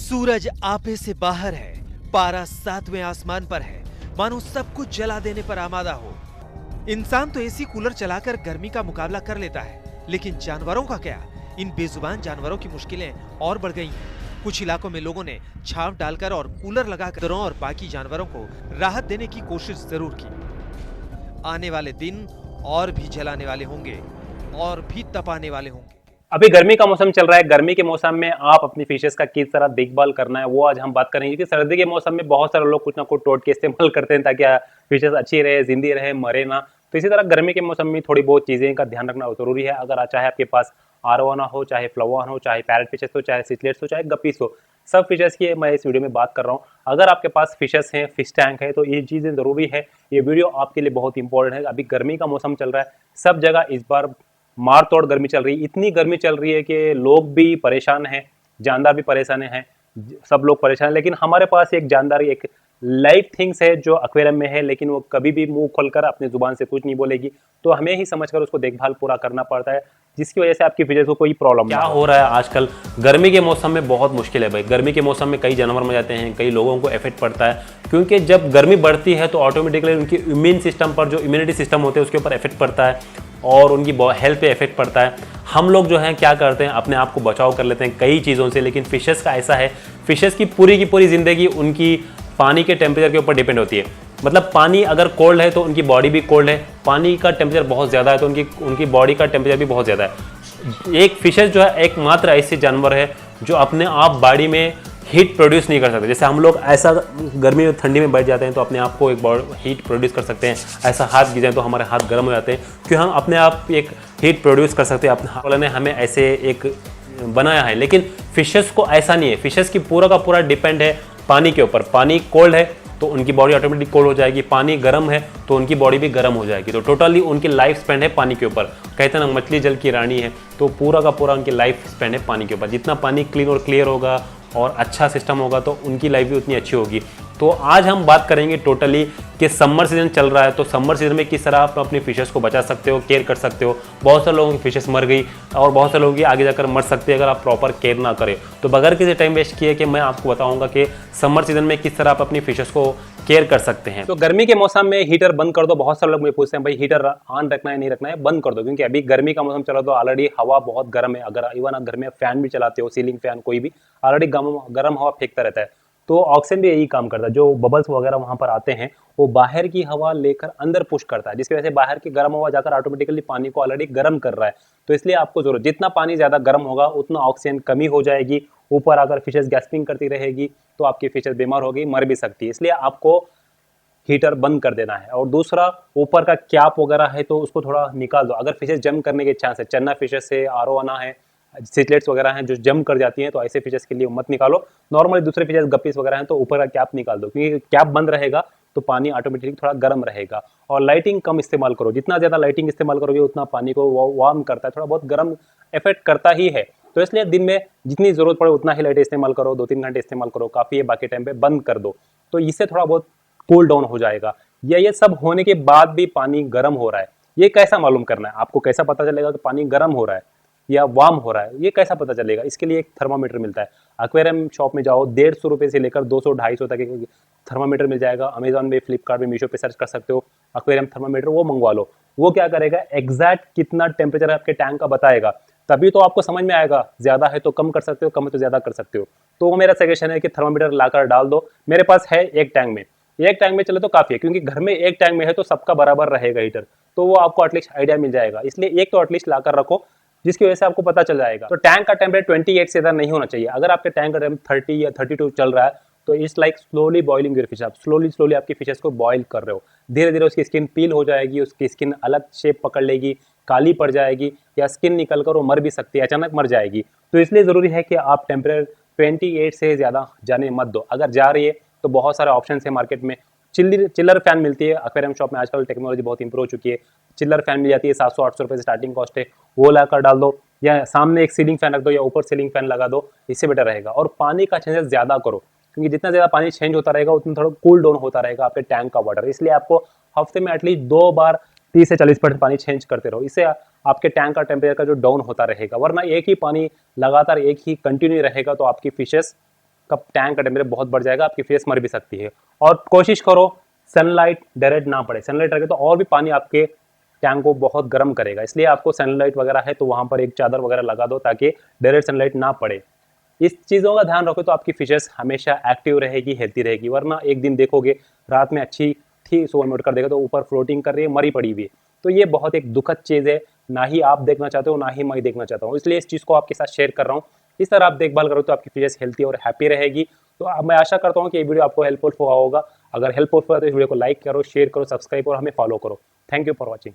सूरज आपे से बाहर है, पारा 7वें आसमान पर है, मानो सब कुछ जला देने पर आमादा हो। इंसान तो एसी कूलर चलाकर गर्मी का मुकाबला कर लेता है, लेकिन जानवरों का क्या? इन बेजुबान जानवरों की मुश्किलें और बढ़ गई हैं। कुछ इलाकों में लोगों ने छांव डालकर और कूलर लगाकर और बाकी जानवरों को राहत देने की कोशिश जरूर की। आने वाले दिन और भी जलाने वाले होंगे और भी तपाने वाले होंगे। अभी गर्मी का मौसम चल रहा है। गर्मी के मौसम में आप अपनी फिशेस का किस तरह देखभाल करना है वो आज हम बात करेंगे, क्योंकि सर्दी के मौसम में बहुत सारे लोग कुछ ना कुछ टोटके इस्तेमाल करते हैं ताकि फिशेस अच्छी रहे, जिंदी रहे, मरे ना। तो इसी तरह गर्मी के मौसम में थोड़ी बहुत चीजें का ध्यान रखना जरूरी है। अगर चाहे आपके पास आरवाना हो, चाहे फ्लावान हो, चाहे पैरेट फिशेस हो, चाहे सिचलेट्स हो, चाहे गप्पीस हो, सब फिशेस की मैं इस वीडियो में बात कर रहा हूँ। अगर आपके पास फिशेस हैं, फिश टैंक है, तो ये चीजें जरूरी है। ये वीडियो आपके लिए बहुत इंपॉर्टेंट है। अभी गर्मी का मौसम चल रहा है, सब जगह इस बार मार तोड़ गर्मी चल रही है। इतनी गर्मी चल रही है कि लोग भी परेशान हैं, जानदार भी परेशान हैं, सब लोग परेशान हैं। लेकिन हमारे पास एक जानदार, एक लाइव थिंग्स है जो एक्वेरियम में है, लेकिन वो कभी भी मुंह खोलकर अपनी जुबान से कुछ नहीं बोलेगी। तो हमें ही समझकर उसको देखभाल पूरा करना पड़ता है, जिसकी वजह से आपकी फिशेस को कोई प्रॉब्लम क्या हो रहा है आजकल गर्मी के मौसम में बहुत मुश्किल है भाई। गर्मी के मौसम में कई जानवर मर जाते हैं, कई लोगों को इफेक्ट पड़ता है, क्योंकि जब गर्मी बढ़ती है तो ऑटोमेटिकली उनकी इम्यून सिस्टम पर, जो इम्यूनिटी सिस्टम होते हैं उसके ऊपर इफेक्ट पड़ता है और उनकी हेल्थ पे इफेक्ट पड़ता है। हम लोग जो हैं क्या करते हैं, अपने आप को बचाव कर लेते हैं कई चीज़ों से, लेकिन फिशेस का ऐसा है, फिशेस की पूरी ज़िंदगी उनकी पानी के टेम्परेचर के ऊपर डिपेंड होती है। मतलब पानी अगर कोल्ड है तो उनकी बॉडी भी कोल्ड है, पानी का टेम्परेचर बहुत ज़्यादा है तो उनकी बॉडी का टेम्परेचर भी बहुत ज़्यादा है। एक फिशेस जो है एकमात्र ऐसे जानवर है जो अपने आप बॉडी में हीट प्रोड्यूस नहीं कर सकते। जैसे हम लोग ऐसा गर्मी में ठंडी में बैठ जाते हैं तो अपने आप को एक हीट प्रोड्यूस कर सकते हैं, ऐसा हाथ गिर जाए तो हमारे हाथ गर्म हो जाते हैं, क्यों हम अपने आप एक हीट प्रोड्यूस कर सकते हैं। अपने हाथ वाले ने हमें ऐसे एक बनाया है, लेकिन फिशेस को ऐसा नहीं है। फिशेस की पूरा का पूरा डिपेंड है पानी के ऊपर। पानी कोल्ड है तो उनकी बॉडी ऑटोमेटिक कोल्ड हो जाएगी, पानी गर्म है तो उनकी बॉडी भी गर्म हो जाएगी। तो टोटली उनकी लाइफ स्पेंड है पानी के ऊपर। कहते हैं ना मछली जल की रानी है, तो पूरा का पूरा उनकी लाइफ स्पेंड है पानी के ऊपर। जितना पानी क्लीन और क्लियर होगा और अच्छा सिस्टम होगा तो उनकी लाइफ भी उतनी अच्छी होगी। तो आज हम बात करेंगे टोटली कि समर सीजन चल रहा है, तो समर सीजन में किस तरह आप अपनी फिशेस को बचा सकते हो, केयर कर सकते हो। बहुत सारे लोगों की फिशेस मर गई और बहुत सारे लोगों की आगे जाकर मर सकती है अगर आप प्रॉपर केयर ना करें। तो बगैर किसी टाइम वेस्ट किए कि मैं आपको बताऊंगा कि समर सीजन में किस तरह आप अपनी फिशेस को केयर कर सकते हैं। तो गर्मी के मौसम में हीटर बंद कर दो। बहुत सारे लोग मुझे पूछते हैं भाई हीटर ऑन रखना है नहीं रखना है। बंद कर दो, क्योंकि अभी गर्मी का मौसम चल रहा है तो ऑलरेडी हवा बहुत गर्म है। अगर इवन आप घर में फैन भी चलाते हो, सीलिंग फैन कोई भी, ऑलरेडी गर्म हवा फेंकता रहता है। तो ऑक्सीजन भी यही काम करता है। जो बबल्स वगैरह वहां पर आते हैं वो बाहर की हवा लेकर अंदर पुश करता है, जिसकी वजह से बाहर की गर्म हवा जाकर ऑटोमेटिकली पानी को ऑलरेडी गर्म कर रहा है। तो इसलिए आपको जरूरत, जितना पानी ज्यादा गर्म होगा उतना ऑक्सीजन कमी हो जाएगी। ऊपर अगर फिशेस गैस्पिंग करती रहेगी तो आपकी फिशेस बीमार होगी, मर भी सकती है। इसलिए आपको हीटर बंद कर देना है। और दूसरा, ऊपर का कैप वगैरह है तो उसको थोड़ा निकाल दो। अगर फिशेस जंप करने के चांस है, चन्ना फिशेस है, आरोवाना है, सिचलेट्स वगैरह हैं जो जंप कर जाती हैं, तो ऐसे फिशेस के लिए मत निकालो। नॉर्मली दूसरे फिशेस गप्पीस वगैरह हैं तो ऊपर का कैप निकाल दो, क्योंकि कैप बंद रहेगा तो पानी ऑटोमेटिकली थोड़ा गर्म रहेगा। और लाइटिंग कम इस्तेमाल करो। जितना ज़्यादा लाइटिंग इस्तेमाल करोगे उतना पानी को वार्म करता है, थोड़ा बहुत गर्म इफेक्ट करता ही है। तो इसलिए दिन में जितनी ज़रूरत पड़े उतना ही लाइट इस्तेमाल करो, 2-3 घंटे इस्तेमाल करो, काफ़ी है। बाकी टाइम पे बंद कर दो, तो इससे थोड़ा बहुत कूल डाउन हो जाएगा। या ये सब होने के बाद भी पानी गर्म हो रहा है, ये कैसा मालूम करना है आपको? कैसा पता चलेगा कि पानी गर्म हो रहा है या वार्म हो रहा है? ये कैसा पता चलेगा? इसके लिए एक थर्मामीटर मिलता है। एक्वेरियम शॉप में जाओ, 150 रुपये से लेकर 200-250 तक एक थर्मामीटर मिल जाएगा। अमेजॉन में, फ्लिपकार्ट में, मीशो पे सर्च कर सकते हो एक्वेरियम थर्मामीटर, वो मंगवा लो। वो क्या करेगा, एग्जैक्ट कितना टेम्परेचर आपके टैंक का बताएगा। तभी तो आपको समझ में आएगा, ज्यादा है तो कम कर सकते हो, कम है तो ज्यादा कर सकते हो। तो वो मेरा सजेशन है कि थर्मामीटर लाकर डाल दो। मेरे पास है एक टैंक में, एक टैंक में चले तो काफी है, क्योंकि घर में एक टैंक में है तो सबका बराबर रहेगा हीटर, तो वो आपको एटलीस्ट आइडिया मिल जाएगा। इसलिए एक तो एटलीस्ट लाकर रखो, जिसकी वजह से आपको पता चल जाएगा। तो टैंक का टेम्परेचर 28 से ज्यादा नहीं होना चाहिए। अगर आपके टैंक का टेम्परेचर 30 या 32 चल रहा है तो it's like slowly boiling your fish. आप स्लोली आपकी फिशेस को बॉईल कर रहे हो। धीरे धीरे उसकी स्किन पील हो जाएगी, उसकी स्किन अलग शेप पकड़ लेगी, काली पड़ जाएगी, या स्किन निकल कर वो मर भी सकती है, अचानक मर जाएगी। तो इसलिए जरूरी है कि आप टेम्परेचर 28 से ज्यादा जाने मत दो। अगर जा रही है तो बहुत सारे ऑप्शन है मार्केट में। चिल्लर फैन मिलती है एक्वेरियम शॉप में, आजकल टेक्नोलॉजी बहुत इंप्रूव हो चुकी है। चिल्लर फैन मिल जाती है, 700-800 रुपये से स्टार्टिंग कॉस्ट है। वो लाकर डाल दो, या सामने एक सीलिंग फैन रख दो, या ऊपर सीलिंग फैन लगा दो, इससे बेटर रहेगा। और पानी का चेंजेस ज्यादा करो, क्योंकि जितना ज्यादा पानी चेंज होता रहेगा उतना थोड़ा कूल डाउन होता रहेगा आपके टैंक का वाटर। इसलिए आपको हफ्ते में एटलीस्ट 2 बार 30 से 40% पानी चेंज करते रहो। इससे आपके टैंक का टेम्परेचर का जो डाउन होता रहेगा। वरना एक ही पानी लगातार एक ही कंटिन्यू रहेगा तो आपकी फिशेस आपका टैंक का टेम्परेचर बहुत बढ़ जाएगा, आपकी फेस मर भी सकती है। और कोशिश करो सनलाइट डायरेक्ट ना पड़े, सनलाइट रखे तो और भी पानी आपके टैंक को बहुत गर्म करेगा, इसलिए आपको सनलाइट वगैरह है तो वहाँ पर एक चादर वगैरह लगा दो ताकि डायरेक्ट सनलाइट ना पड़े। इस चीज़ों का ध्यान रखो तो आपकी फिशेस हमेशा एक्टिव रहेगी, हेल्थी रहेगी। वरना एक दिन देखोगे रात में अच्छी थी, सुबह में उठकर देखो तो ऊपर फ्लोटिंग कर रही है, मरी पड़ी हुई है। तो ये बहुत एक दुखद चीज़ है, ना ही आप देखना चाहते हो ना ही मैं देखना चाहता हूँ, इसलिए इस चीज़ को आपके साथ शेयर कर रहा हूँ। इस तरह आप देखभाल करो तो आपकी फिशेस हेल्थी और हैप्पी रहेगी। तो अब मैं आशा करता हूँ कि ये वीडियो आपको हेल्पफुल हुआ होगा। अगर हेल्पफुल हुआ तो इस वीडियो को लाइक करो, शेयर करो, सब्सक्राइब और हमें फॉलो करो। Thank you for watching.